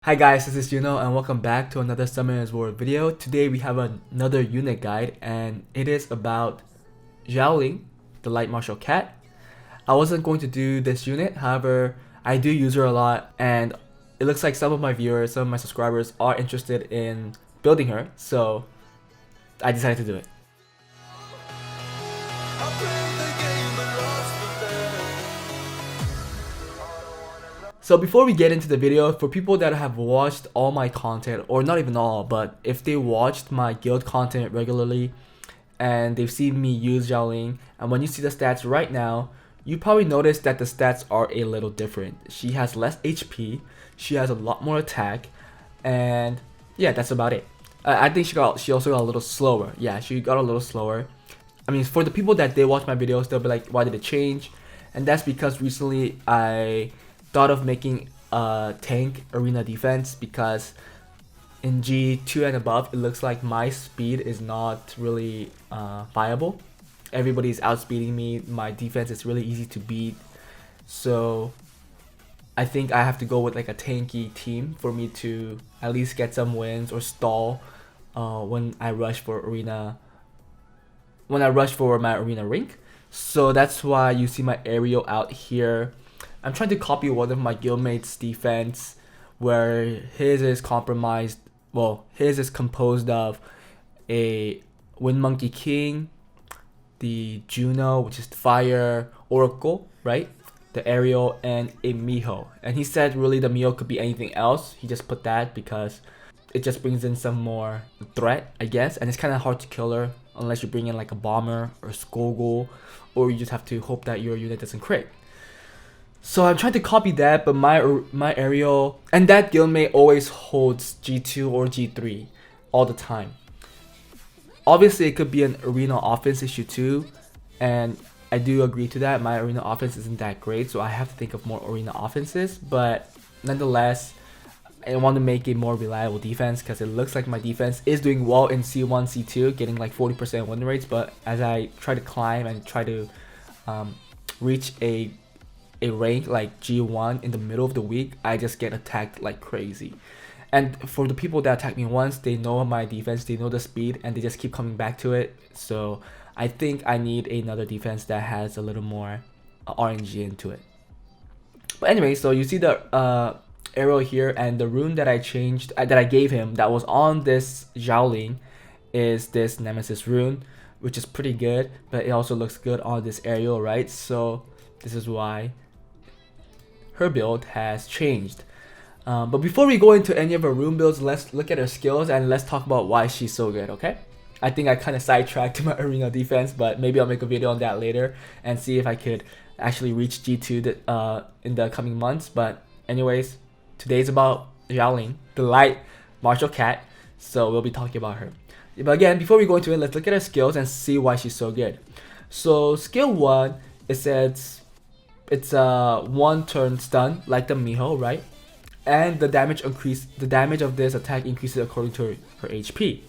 Hi guys, this is Juno and welcome back to another Summoner's War video. Today we have another unit guide and it is about Xiao Ling, the light martial cat. I wasn't going to do this unit, however, I do use her a lot and it looks like some of my viewers, some of my subscribers are interested in building her, so I decided to do it. So before we get into the video, for people that have watched all my content, or not even all, but if they watched my guild content regularly and they've seen me use Xiao Ling, and when you see the stats right now, you probably noticed that the stats are a little different. She has less HP, she has a lot more attack, and yeah, that's about it. I think she also got a little slower. Yeah, she got a little slower. I mean, for the people that they watch my videos, they'll be like, why did it change? And that's because recently I thought of making a tank arena defense, because in G2 and above it looks like my speed is not really viable. Everybody's outspeeding me, my defense is really easy to beat, so I think I have to go with like a tanky team for me to at least get some wins or stall when I rush for my arena rank. So that's why you see my aerial out here. I'm trying to copy one of my guildmates' defense, where his is compromised. Well, his is composed of a Wind Monkey King, the Juno, which is Fire Oracle, right? The aerial, and a Miho. And he said really the Miho could be anything else. He just put that because it just brings in some more threat, I guess. And it's kind of hard to kill her unless you bring in like a bomber or Skogul, or you just have to hope that your unit doesn't crit. So I'm trying to copy that, but my aerial and that guildmate always holds G2 or G3 all the time. Obviously, it could be an arena offense issue too, and I do agree to that. My arena offense isn't that great, so I have to think of more arena offenses. But nonetheless, I want to make a more reliable defense because it looks like my defense is doing well in C1, C2, getting like 40% win rates. But as I try to climb and try to reach a rank like G1 in the middle of the week, I just get attacked like crazy. And for the people that attack me once, they know my defense, they know the speed, and they just keep coming back to it. So I think I need another defense that has a little more RNG into it. But anyway, so you see the arrow here, and the rune that I changed, that I gave him, that was on this Xiao Ling, is this Nemesis Rune, which is pretty good, but it also looks good on this aerial, right? So this is why her build has changed. But before we go into any of her rune builds, let's look at her skills and let's talk about why she's so good, okay? I think I kind of sidetracked to my arena defense, but maybe I'll make a video on that later and see if I could actually reach G2 in the coming months. But anyways, today's about Xiao Ling, the light martial cat, so we'll be talking about her. But again, before we go into it, let's look at her skills and see why she's so good. So skill 1, it says it's a 1-turn stun like the Miho, right? And the damage of this attack increases according to her HP.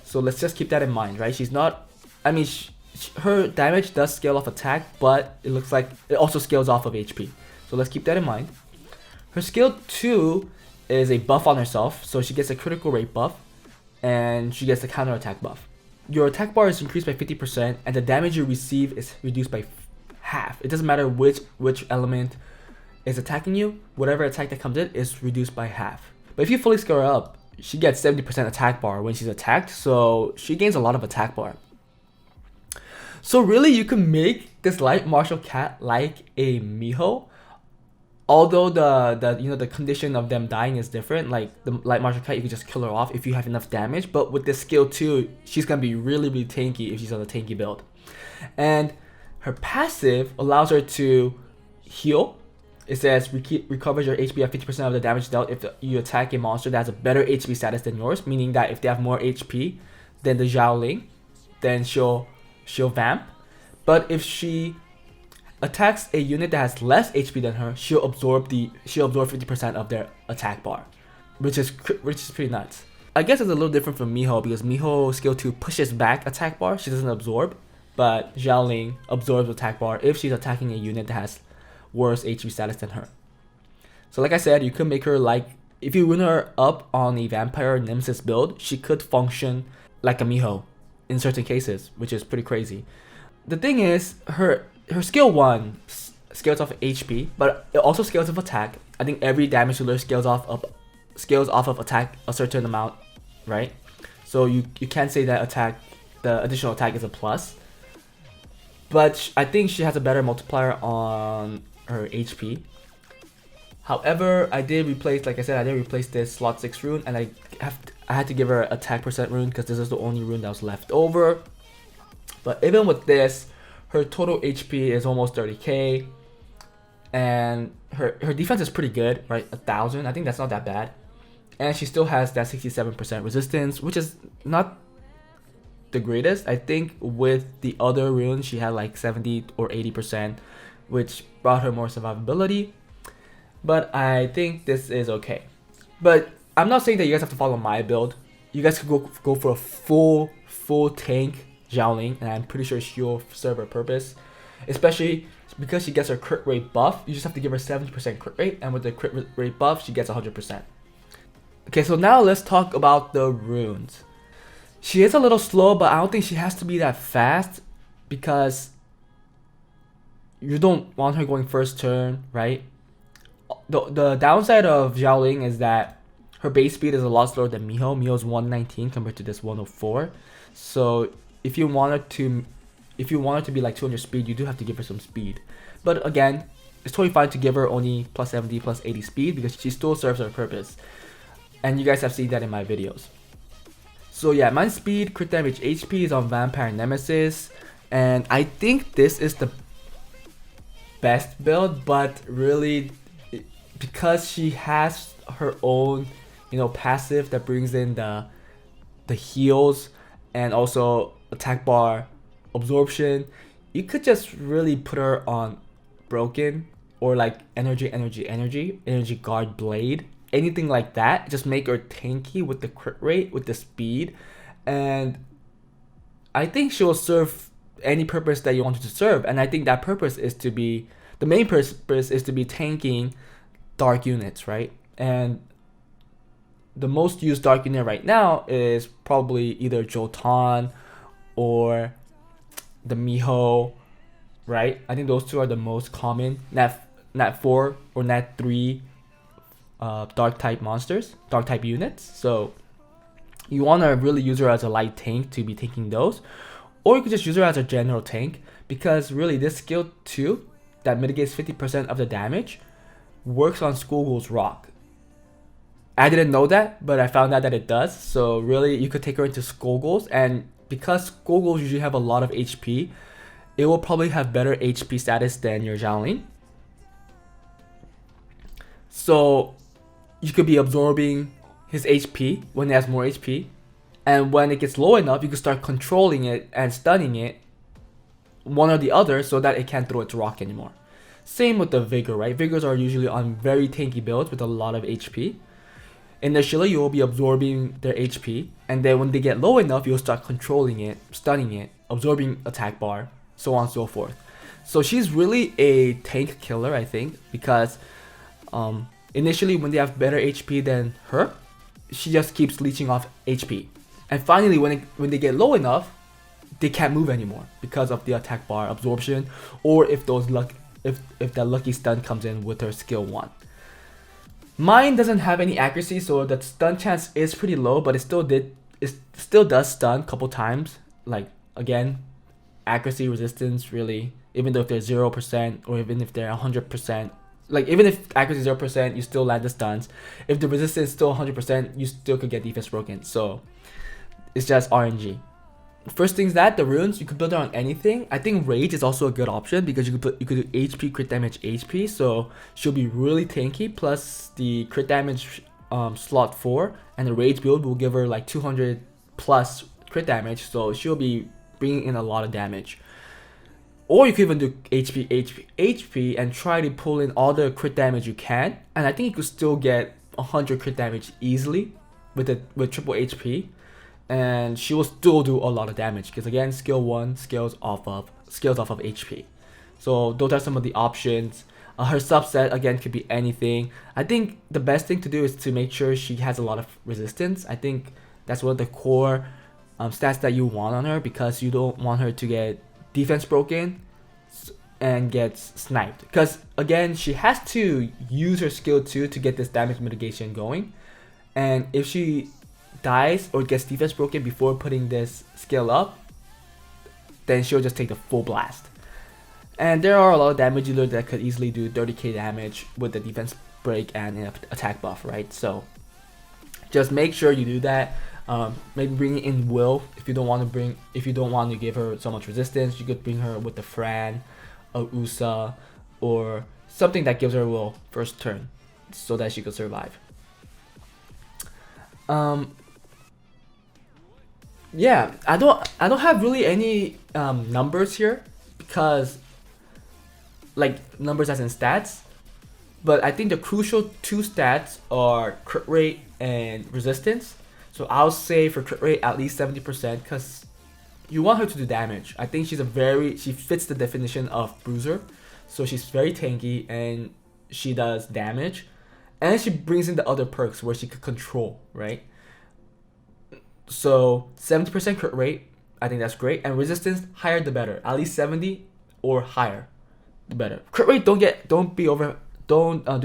So let's just keep that in mind, right? She's not, I mean, her damage does scale off attack, but it looks like it also scales off of HP. So let's keep that in mind. Her skill 2 is a buff on herself, so she gets a critical rate buff, and she gets a counter attack buff. Your attack bar is increased by 50%, and the damage you receive is reduced by half. It doesn't matter which element is attacking you, whatever attack that comes in is reduced by half. But if you fully scale her up, she gets 70% attack bar when she's attacked, so she gains a lot of attack bar. So really, you can make this light martial cat like a Miho, although the condition of them dying is different. Like the light martial cat, you can just kill her off if you have enough damage, but with this skill 2, she's gonna be really tanky if she's on a tanky build. And her passive allows her to heal. It says recovers your HP at 50% of the damage dealt if you attack a monster that has a better HP status than yours, meaning that if they have more HP than the Xiao Ling, then she'll vamp. But if she attacks a unit that has less HP than her, she'll absorb 50% of their attack bar, which is pretty nuts. I guess it's a little different from Miho, because Miho skill 2 pushes back attack bar, she doesn't absorb, but Xiao Ling absorbs attack bar if she's attacking a unit that has worse HP status than her. So like I said, you could make her like if you rune her up on a vampire nemesis build, she could function like a Miho in certain cases, which is pretty crazy. The thing is, her skill 1 scales off HP, but it also scales off attack. I think every damage dealer scales off of attack a certain amount, right? So you can't say that the additional attack is a plus. But I think she has a better multiplier on her HP. However, I did replace, like I said, this slot 6 rune, and I had to give her attack percent rune because this is the only rune that was left over. But even with this, her total HP is almost 30k, and her defense is pretty good, right? 1000. I think that's not that bad, and she still has that 67% resistance, which is not the greatest. I think with the other runes she had like 70 or 80%, which brought her more survivability. But I think this is okay. But I'm not saying that you guys have to follow my build. You guys could go for a full tank Xiao Ling, and I'm pretty sure she'll serve her purpose, especially because she gets her crit rate buff. You just have to give her 70% crit rate, and with the crit rate buff she gets 100%. Okay, so now let's talk about the runes. She is a little slow, but I don't think she has to be that fast, because you don't want her going first turn, right? The downside of Xiao Ling is that her base speed is a lot slower than Miho. Miho's 119 compared to this 104. So if you want her to be like 200 speed, you do have to give her some speed. But again, it's totally fine to give her only plus 70, plus 80 speed, because she still serves her purpose. And you guys have seen that in my videos. So yeah, my speed, crit damage, HP is on Vampire Nemesis, and I think this is the best build, but really, because she has her own, passive that brings in the heals and also attack bar absorption, you could just really put her on broken or like energy guard blade, anything like that. Just make her tanky with the crit rate, with the speed, and I think she'll serve any purpose that you want her to serve. And I think that purpose is to be, the main purpose is to be tanking dark units, right? And the most used dark unit right now is probably either Jotan or the Miho, right? I think those two are the most common Nat 4 or Nat 3 dark type monsters, dark type units. So you want to really use her as a light tank to be tanking those, or you could just use her as a general tank, because really this skill 2 that mitigates 50% of the damage works on Schoolgirl's Rock. I didn't know that, but I found out that it does. So really, you could take her into Schoolgirls, and because Schoolgirls usually have a lot of HP, it will probably have better HP status than your Xiao Ling. So you could be absorbing his HP when he has more HP, and when it gets low enough, you can start controlling it and stunning it, one or the other, so that it can't throw its rock anymore. Same with the Vigor, right? Vigors are usually on very tanky builds with a lot of HP. Initially, you will be absorbing their HP, and then when they get low enough, you'll start controlling it, stunning it, absorbing attack bar, so on and so forth. So she's really a tank killer, I think, because initially when they have better HP than her, she just keeps leeching off HP. And finally, when they get low enough, they can't move anymore because of the attack bar absorption, or if that lucky stun comes in with her skill 1. Mine doesn't have any accuracy, so the stun chance is pretty low, but it still does stun a couple times. Like, again, accuracy, resistance, really, even though if they're 0% or even if they're 100%, like even if accuracy is 0%, you still land the stuns. If the resistance is still 100%, you still could get defense broken. So it's just RNG. First things that, the runes, you could build it on anything. I think Rage is also a good option because you could do HP, crit damage, HP, so she'll be really tanky. Plus the crit damage slot 4, and the Rage build will give her like 200 plus crit damage, so she'll be bringing in a lot of damage. Or you could even do HP, HP, HP, and try to pull in all the crit damage you can, and I think you could still get 100 crit damage easily with triple HP. And she will still do a lot of damage because, again, skill 1 scales off of HP. So those are some of the options. Her subset again could be anything. I think the best thing to do is to make sure she has a lot of resistance. I think that's one of the core stats that you want on her, because you don't want her to get defense broken and gets sniped. Because again, she has to use her skill 2 to get this damage mitigation going. And if she dies or gets defense broken before putting this skill up, then she'll just take the full blast. And there are a lot of damage dealers that could easily do 30k damage with the defense break and an attack buff, right? So just make sure you do that. Maybe bring in Will if you don't want to give her so much resistance. You could bring her with the Fran, a Usa, or something that gives her Will first turn, so that she could survive. Yeah, I don't have really any numbers here, because like numbers as in stats, but I think the crucial 2 stats are crit rate and resistance. So I'll say for crit rate at least 70%, because you want her to do damage. I think she fits the definition of bruiser, so she's very tanky and she does damage, and she brings in the other perks where she could control, right? So 70% crit rate, I think that's great, and resistance, higher the better, at least 70 or higher the better. Crit rate, don't do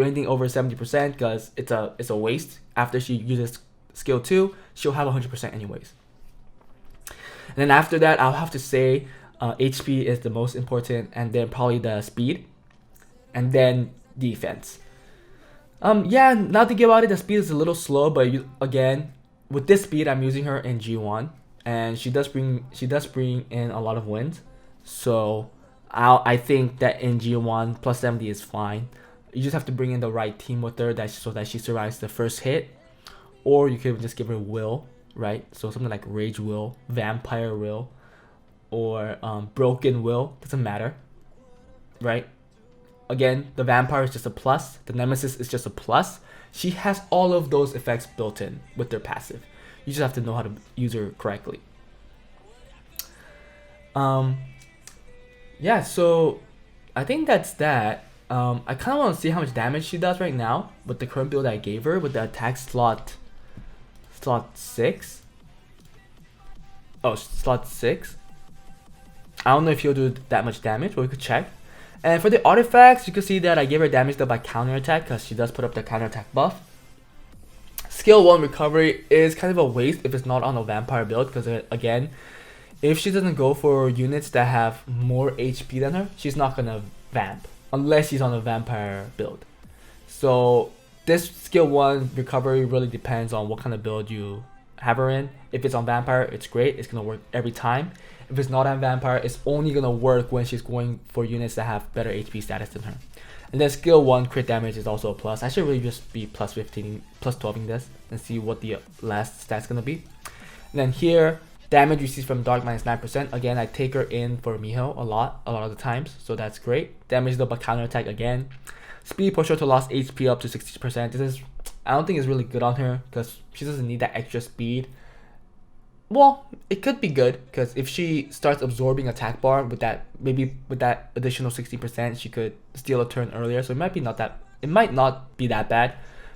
anything over 70%, because it's a waste. After she uses skill 2, she'll have 100% anyways. And then after that, I'll have to say HP is the most important, and then probably the speed, and then defense. Yeah, now thinking about it, the speed is a little slow, but again, with this speed, I'm using her in G1, and she does bring in a lot of wins. So I think that in G1 plus 70 is fine. You just have to bring in the right team with her so that she survives the first hit, or you could just give her Will, right? So something like Rage Will, Vampire Will, or Broken Will, doesn't matter, right? Again, the Vampire is just a plus, the Nemesis is just a plus. She has all of those effects built in with their passive. You just have to know how to use her correctly. Yeah, so I think that's that. I kind of want to see how much damage she does right now with the current build I gave her with the attack slot 6. Oh, slot 6. I don't know if he'll do that much damage, but we could check. And for the artifacts, you can see that I gave her damage dealt by counterattack, because she does put up the counterattack buff. Skill 1 recovery is kind of a waste if it's not on a vampire build, because again, if she doesn't go for units that have more HP than her, she's not gonna vamp unless she's on a vampire build. So this skill 1 recovery really depends on what kind of build you have her in. If it's on vampire, it's great, it's gonna work every time. If it's not on vampire, it's only gonna work when she's going for units that have better HP status than her. And then skill 1 crit damage is also a plus. I should really just be plus 15, plus 12ing this and see what the last stat's gonna be. And then here, damage received from dark minus 9%. Again, I take her in for Miho a lot of the times, so that's great. Damage dealt by counterattack again. Speed push her to lost HP up to 60%. This is, I don't think it's really good on her, because she doesn't need that extra speed. Well, it could be good, because if she starts absorbing attack bar with that, maybe with that additional 60%, she could steal a turn earlier. So it might not be that bad.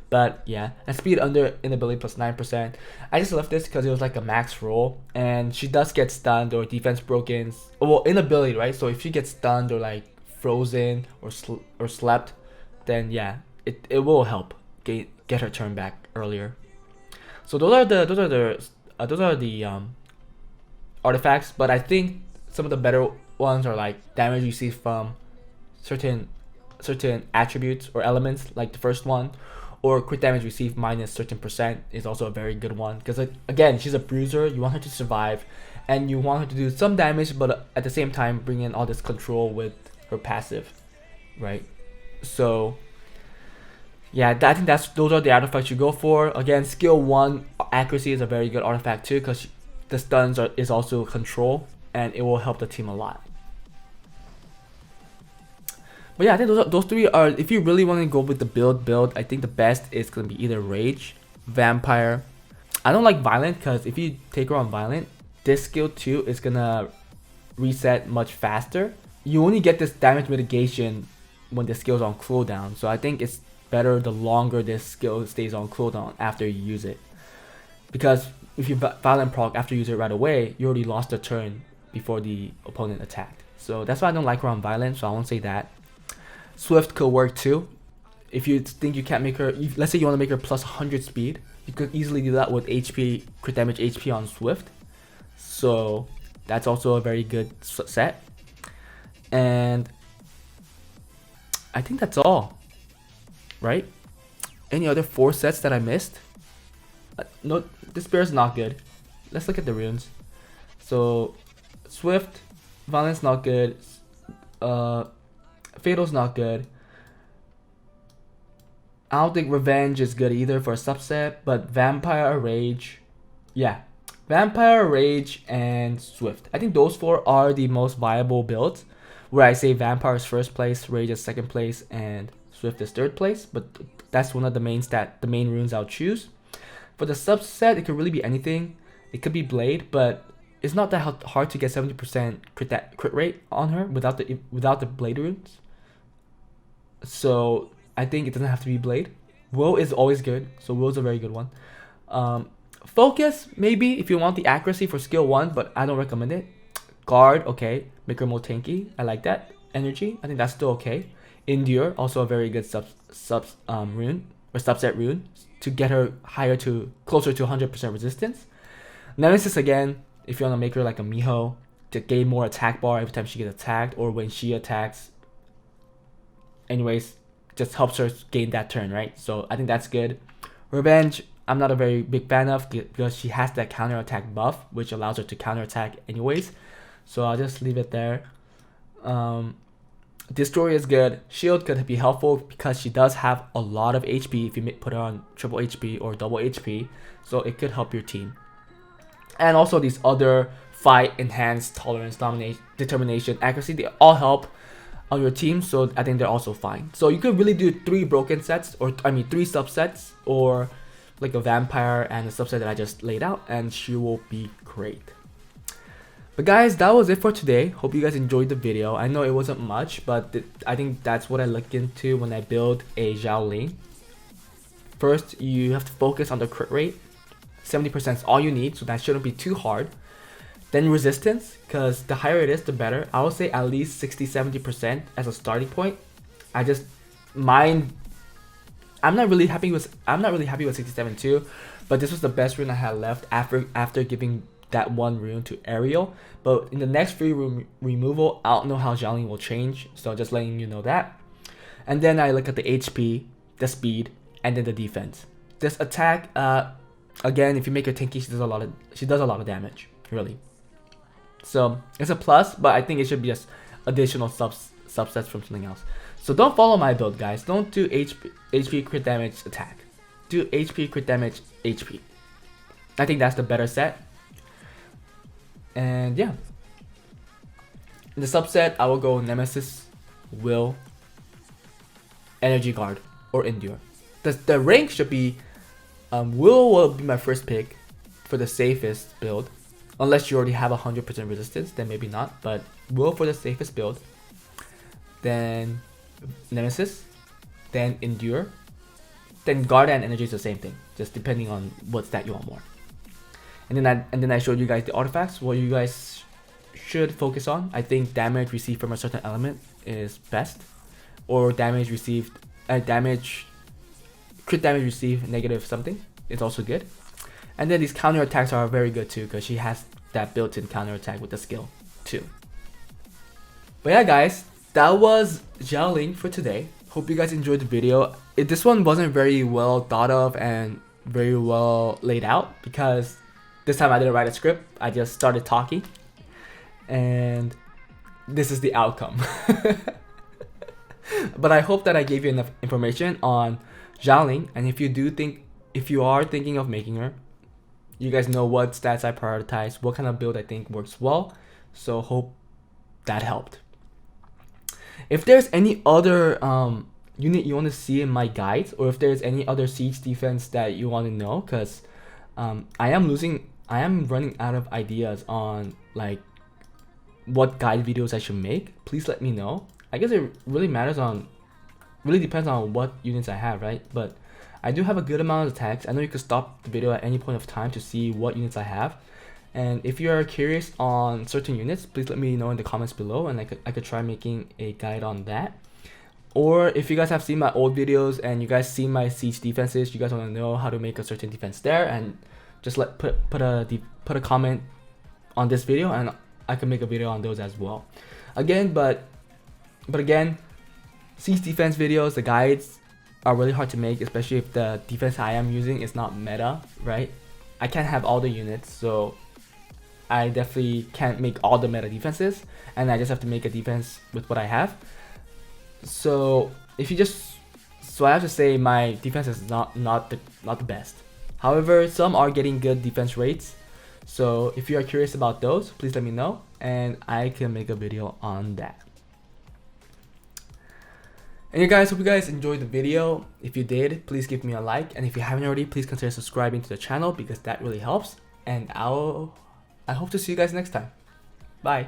But yeah, and speed under inability plus 9%. I just left this because it was like a max roll, and she does get stunned or defense broken. Well, inability, right? So if she gets stunned or like frozen or slept, then yeah, it will help get her turn back earlier. So those are the artifacts, but I think some of the better ones are like damage received from certain attributes or elements, like the first one, or crit damage received minus certain percent is also a very good one, because again, she's a bruiser. You want her to survive, and you want her to do some damage, but at the same time bring in all this control with her passive, right? So yeah, I think those are the artifacts you go for. Again, skill 1 accuracy is a very good artifact too, because the stuns is also control, and it will help the team a lot. But yeah, I think those 3 are, if you really want to go with the build, I think the best is going to be either Rage, Vampire. I don't like Violent, because if you take her on Violent, this skill 2 is going to reset much faster. You only get this damage mitigation when the skill's on cooldown. So I think it's better the longer this skill stays on cooldown after you use it. Because if you Violent proc after you use it right away, you already lost a turn before the opponent attacked. So that's why I don't like her on Violent, so I won't say that. Swift could work too. If you think you can't make her, let's say you want to make her plus 100 speed, you could easily do that with HP, crit damage HP on Swift. So that's also a very good set. And I think that's all, right? Any other 4 sets that I missed? No, Despair's not good. Let's look at the runes. So Swift, Violence not good. Fatal's not good. I don't think Revenge is good either for a subset, but Vampire, Rage, yeah. Vampire, Rage, and Swift. I think those 4 are the most viable builds, where I say Vampire is first place, Rage is second place, and Swift is third place, but that's one of the main runes I'll choose. For the subset, it could really be anything. It could be Blade, but it's not that hard to get 70% crit rate on her without the Blade runes. So I think it doesn't have to be Blade. Will is always good, so Will's a very good one. Focus, maybe, if you want the accuracy for skill 1, but I don't recommend it. Guard, okay. Make her more tanky. I like that. Energy, I think that's still okay. Endure, also a very good rune, or subset rune, to get her closer to 100% resistance. Nemesis, again, if you want to make her like a Miho, to gain more attack bar every time she gets attacked, or when she attacks. Anyways, just helps her gain that turn, right? So I think that's good. Revenge, I'm not a very big fan of, because she has that counter attack buff, which allows her to counter attack anyways. So I'll just leave it there. Destroy is good. Shield could be helpful because she does have a lot of HP if you put her on triple HP or double HP. So it could help your team. And also these other fight, enhance, tolerance, domination, determination, accuracy, they all help on your team. So I think they're also fine. So you could really do 3 broken sets, or 3 subsets, or like a vampire and a subset that I just laid out, and she will be great. But guys, that was it for today. Hope you guys enjoyed the video. I know it wasn't much, but I think that's what I look into when I build a Xiao Ling. First, you have to focus on the crit rate. 70% is all you need, so that shouldn't be too hard. Then resistance, because the higher it is, the better. I would say at least 60-70% as a starting point. I'm not really happy with 67 too, but this was the best rune I had left after giving that one rune to Ariel. But in the next free rune removal, I don't know how Xiao Ling will change, so just letting you know that. And then I look at the HP, the speed, and then the defense. This attack, again, if you make her tanky, she does a lot of damage, really. So it's a plus, but I think it should be just additional subsets from something else. So don't follow my build, guys. Don't do HP crit damage attack. Do HP crit damage HP. I think that's the better set. And yeah. In the subset, I will go Nemesis, Will, Energy Guard, or Endure. The rank should be will be my first pick for the safest build. Unless you already have 100% resistance, then maybe not. But Will for the safest build. Then Nemesis. Then Endure. Then Guard and Energy is the same thing, just depending on what stat you want more. And then I showed you guys the artifacts, what you guys should focus on. I think damage received from a certain element is best, or damage received, crit damage received negative something is also good. And then these counter attacks are very good too, because she has that built-in counter attack with the skill too. But yeah, guys, that was Xiao Ling for today. Hope you guys enjoyed the video. This one wasn't very well thought of and very well laid out, because this time I didn't write a script. I just started talking, and this is the outcome. But I hope that I gave you enough information on Xiao Ling, and if you are thinking of making her, you guys know what stats I prioritize, what kind of build I think works well. So hope that helped. If there's any other unit you want to see in my guides, or if there's any other siege defense that you want to know, because I am running out of ideas on like what guide videos I should make, please let me know. I guess it really matters on really depends on what units I have, right? But I do have a good amount of attacks. I know you can stop the video at any point of time to see what units I have. And if you are curious on certain units, please let me know in the comments below, and I could try making a guide on that. Or if you guys have seen my old videos and you guys see my siege defenses, you guys want to know how to make a certain defense there, and just put a comment on this video, and I can make a video on those as well. Again, but again, siege defense videos, the guides are really hard to make, especially if the defense I am using is not meta, right? I can't have all the units, so I definitely can't make all the meta defenses, and I just have to make a defense with what I have. So I have to say my defense is not the best. However, some are getting good defense rates. So if you are curious about those, please let me know, and I can make a video on that. And you guys, hope you guys enjoyed the video. If you did, please give me a like, and if you haven't already, please consider subscribing to the channel because that really helps. And I hope to see you guys next time. Bye.